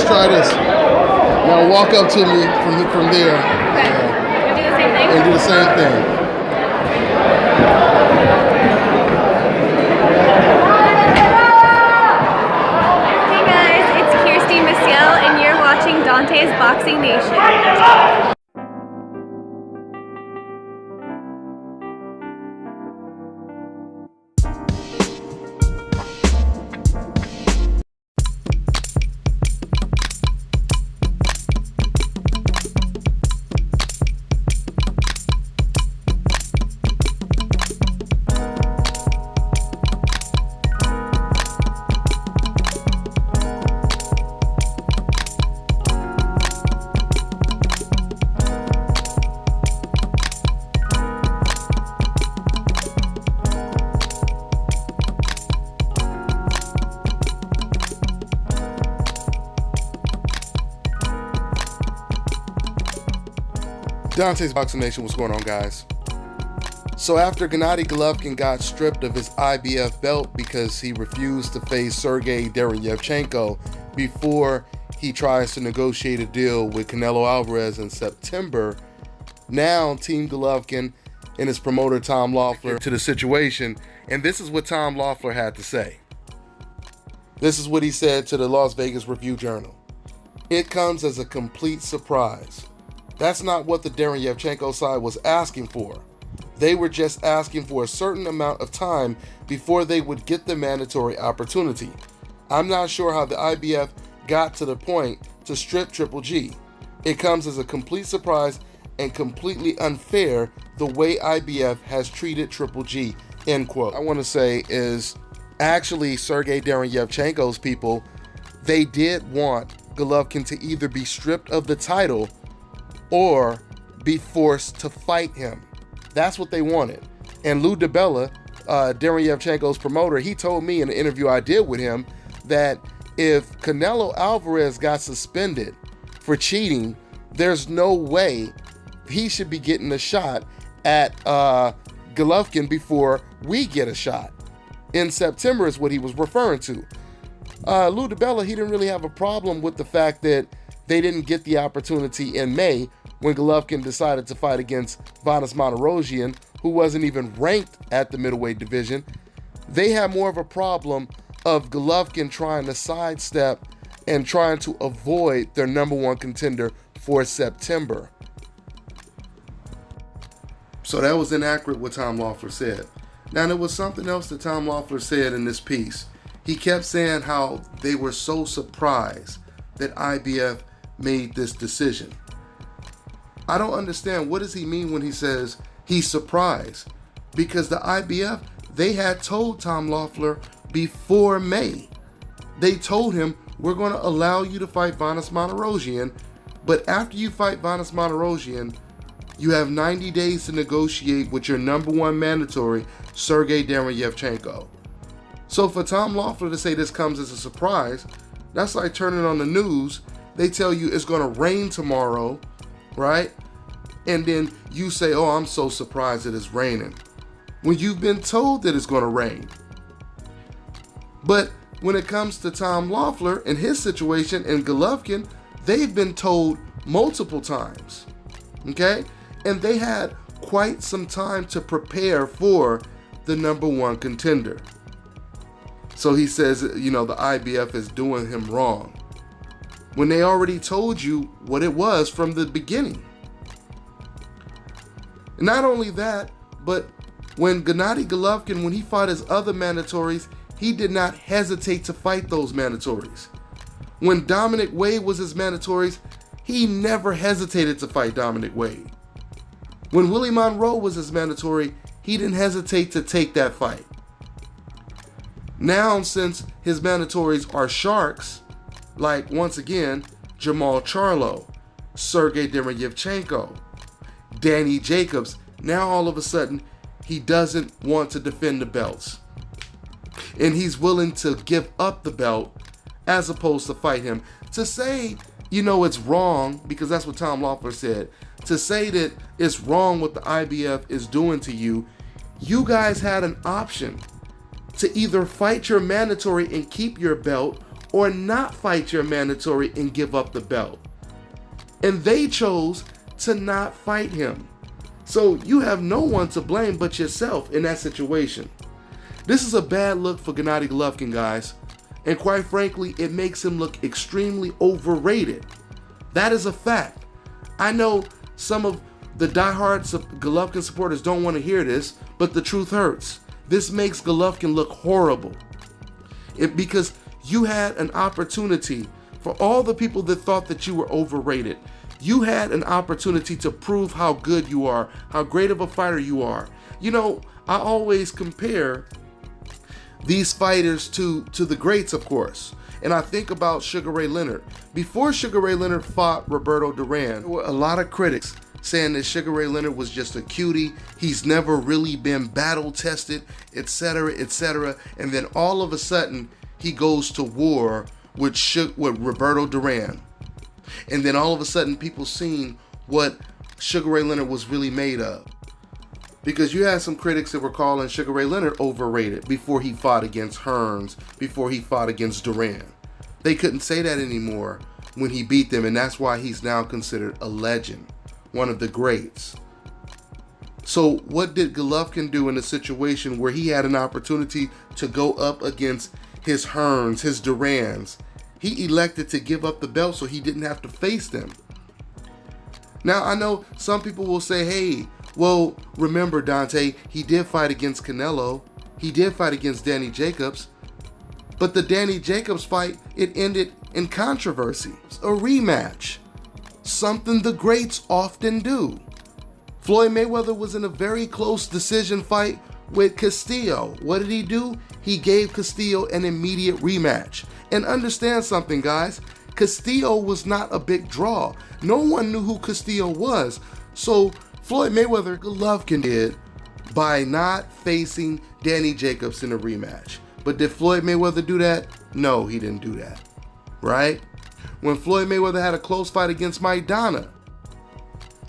try this. Now walk up to me from there. Okay. Do the same thing? And do the same thing. And you're watching Dante's Boxing Nation. Dante's Boxing Nation, what's going on, guys? So after Gennady Golovkin got stripped of his IBF belt because he refused to face Sergey Derevyevchenko before he tries to negotiate a deal with Canelo Alvarez in September, now Team Golovkin and his promoter Tom Loeffler to the situation, and this is what Tom Loeffler had to say. This is what he said to the Las Vegas Review-Journal. "It comes as a complete surprise. That's not what the Derevyevchenko side was asking for. They were just asking for a certain amount of time before they would get the mandatory opportunity. I'm not sure how the IBF got to the point to strip Triple G. It comes as a complete surprise and completely unfair the way IBF has treated Triple G," end quote. I want to say is actually Sergey Derevyevchenko's people, they did want Golovkin to either be stripped of the title or be forced to fight him. That's what they wanted. And Lou DiBella, Derevyevchenko's promoter, he told me in an interview I did with him that if Canelo Alvarez got suspended for cheating, there's no way he should be getting a shot at Golovkin before we get a shot. In September is what he was referring to. Lou DiBella, he didn't really have a problem with the fact that they didn't get the opportunity in May when Golovkin decided to fight against Vanes Martirosyan, who wasn't even ranked at the middleweight division. They had more of a problem of Golovkin trying to sidestep and trying to avoid their number one contender for September. So that was inaccurate what Tom Loeffler said. Now there was something else that Tom Loeffler said in this piece. He kept saying how they were so surprised that IBF made this decision. I don't understand, what does he mean when he says he's surprised? Because the IBF, they had told Tom Loeffler before May. They told him, we're going to allow you to fight Vanes Martirosyan, but after you fight Vanes Martirosyan, you have 90 days to negotiate with your number one mandatory, Sergey Derevyevchenko. So for Tom Loeffler to say this comes as a surprise, that's like turning on the news. They tell you it's going to rain tomorrow, right? And then you say, oh, I'm so surprised that it's raining, when you've been told that it's going to rain. But when it comes to Tom Loeffler and his situation and Golovkin, they've been told multiple times, okay? And they had quite some time to prepare for the number one contender. So he says, you know, the IBF is doing him wrong, when they already told you what it was from the beginning. Not only that, but when Gennady Golovkin, when he fought his other mandatories, he did not hesitate to fight those mandatories. When Dominic Wade was his mandatories, he never hesitated to fight Dominic Wade. When Willie Monroe was his mandatory, he didn't hesitate to take that fight. Now, since his mandatories are sharks, like, once again, Jamal Charlo, Sergey Derevyevchenko, Danny Jacobs, now all of a sudden, he doesn't want to defend the belts. And he's willing to give up the belt as opposed to fight him. To say, you know, it's wrong, because that's what Tom Loeffler said, to say that it's wrong what the IBF is doing to you, you guys had an option to either fight your mandatory and keep your belt, or not fight your mandatory and give up the belt. And they chose to not fight him. So you have no one to blame but yourself in that situation. This is a bad look for Gennady Golovkin, guys. And quite frankly, it makes him look extremely overrated. That is a fact. I know some of the diehard Golovkin supporters don't want to hear this, but the truth hurts. This makes Golovkin look horrible. Because you had an opportunity, for all the people that thought that you were overrated, you had an opportunity to prove how good you are, how great of a fighter you are. You know, I always compare these fighters to the greats, of course. And I think about Sugar Ray Leonard. Before Sugar Ray Leonard fought Roberto Duran, there were a lot of critics saying that Sugar Ray Leonard was just a cutie. He's never really been battle tested, etc., etc. And then all of a sudden, he goes to war with Roberto Duran. And then all of a sudden, people seen what Sugar Ray Leonard was really made of. Because you had some critics that were calling Sugar Ray Leonard overrated before he fought against Hearns, before he fought against Duran. They couldn't say that anymore when he beat them, and that's why he's now considered a legend, one of the greats. So what did Golovkin do in a situation where he had an opportunity to go up against his Hearns, his Durans? He elected to give up the belt so he didn't have to face them. Now, I know some people will say, hey, well, remember, Dante, he did fight against Canelo. He did fight against Danny Jacobs. But the Danny Jacobs fight, it ended in controversy. A rematch. Something the greats often do. Floyd Mayweather was in a very close decision fight with Castillo. What did he do? He gave Castillo an immediate rematch. And understand something, guys. Castillo was not a big draw. No one knew who Castillo was. So Floyd Mayweather, Golovkin did by not facing Danny Jacobs in a rematch. But did Floyd Mayweather do that? No, he didn't do that. Right? When Floyd Mayweather had a close fight against Maidana,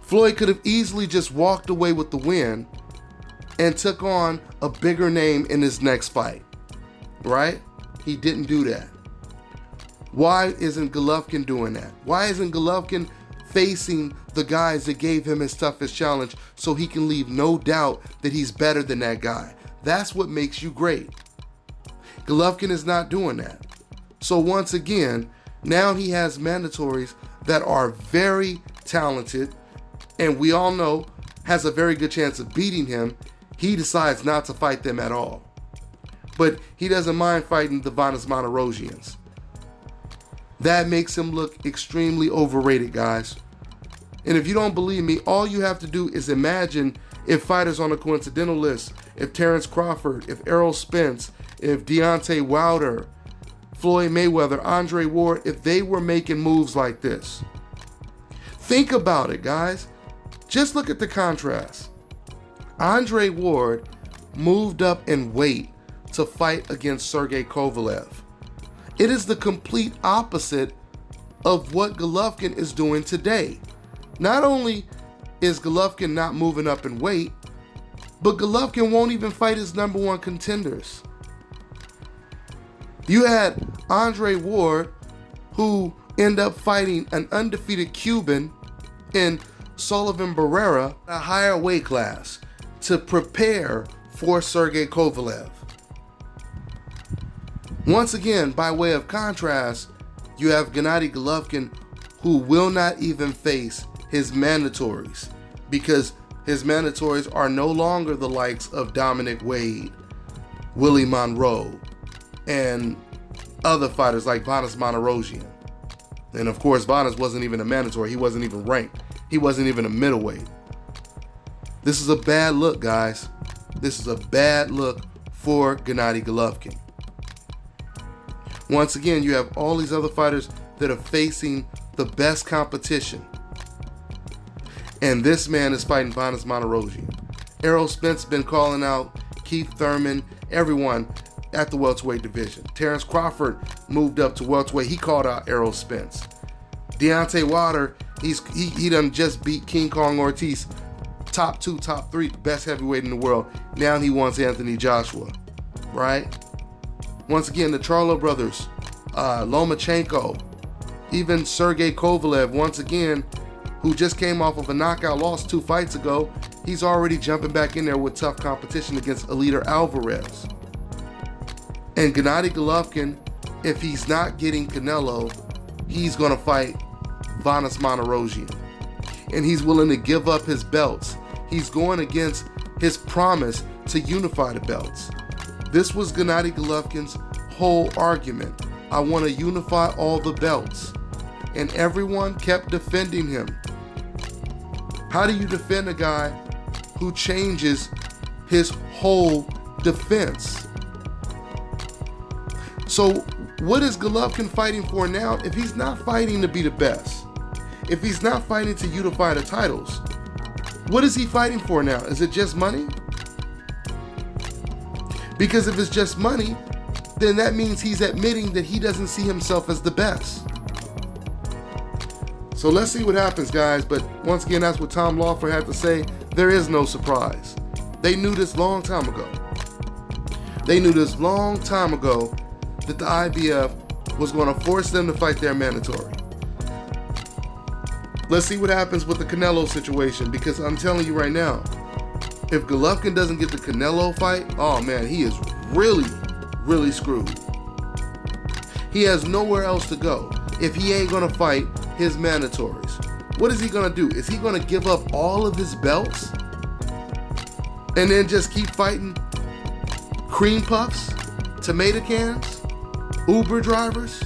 Floyd could have easily just walked away with the win and took on a bigger name in his next fight. Right? He didn't do that. Why isn't Golovkin doing that? Why isn't Golovkin facing the guys that gave him his toughest challenge so he can leave no doubt that he's better than that guy? That's what makes you great. Golovkin is not doing that. So once again, now he has mandatories that are very talented, and we all know has a very good chance of beating him. He decides not to fight them at all. But he doesn't mind fighting the Vanes Monterosians. That makes him look extremely overrated, guys. And if you don't believe me, all you have to do is imagine if fighters on a coincidental list, if Terrence Crawford, if Errol Spence, if Deontay Wilder, Floyd Mayweather, Andre Ward, if they were making moves like this. Think about it, guys. Just look at the contrast. Andre Ward moved up in weight to fight against Sergey Kovalev. It is the complete opposite of what Golovkin is doing today. Not only is Golovkin not moving up in weight, but Golovkin won't even fight his number one contenders. You had Andre Ward, who ended up fighting an undefeated Cuban in Sullivan Barrera, a higher weight class, to prepare for Sergey Kovalev. Once again, by way of contrast, you have Gennady Golovkin, who will not even face his mandatories because his mandatories are no longer the likes of Dominic Wade, Willie Monroe, and other fighters like Vanes Monterosian. And of course, Vanes wasn't even a mandatory. He wasn't even ranked. He wasn't even a middleweight. This is a bad look, guys. This is a bad look for Gennady Golovkin. Once again, you have all these other fighters that are facing the best competition. And this man is fighting Vanes Monterosian. Errol Spence been calling out Keith Thurman, everyone at the welterweight division. Terrence Crawford moved up to welterweight. He called out Errol Spence. Deontay Wilder, he done just beat King Kong Ortiz, top 2, top 3, best heavyweight in the world. Now he wants Anthony Joshua, right? Once again, the Charlo brothers Lomachenko, even Sergey Kovalev, once again, who just came off of a knockout loss 2 fights ago, he's already jumping back in there with tough competition against Eliter Alvarez. And Gennady Golovkin, if he's not getting Canelo, he's going to fight Vanes Monterrosian. And he's willing to give up his belts. He's going against his promise to unify the belts. This was Gennady Golovkin's whole argument. I want to unify all the belts. And everyone kept defending him. How do you defend a guy who changes his whole defense? So what is Golovkin fighting for now if he's not fighting to be the best? If he's not fighting to unify the titles, what is he fighting for now? Is it just money? Because if it's just money, then that means he's admitting that he doesn't see himself as the best. So let's see what happens, guys. But once again, that's what Tom Loeffler had to say. There is no surprise. They knew this long time ago. They knew this long time ago that the IBF was going to force them to fight their mandatory. Let's see what happens with the Canelo situation, because I'm telling you right now, if Golovkin doesn't get the Canelo fight, oh man, he is really, really screwed. He has nowhere else to go if he ain't going to fight his mandatories. What is he going to do? Is he going to give up all of his belts and then just keep fighting cream puffs, tomato cans, Uber drivers?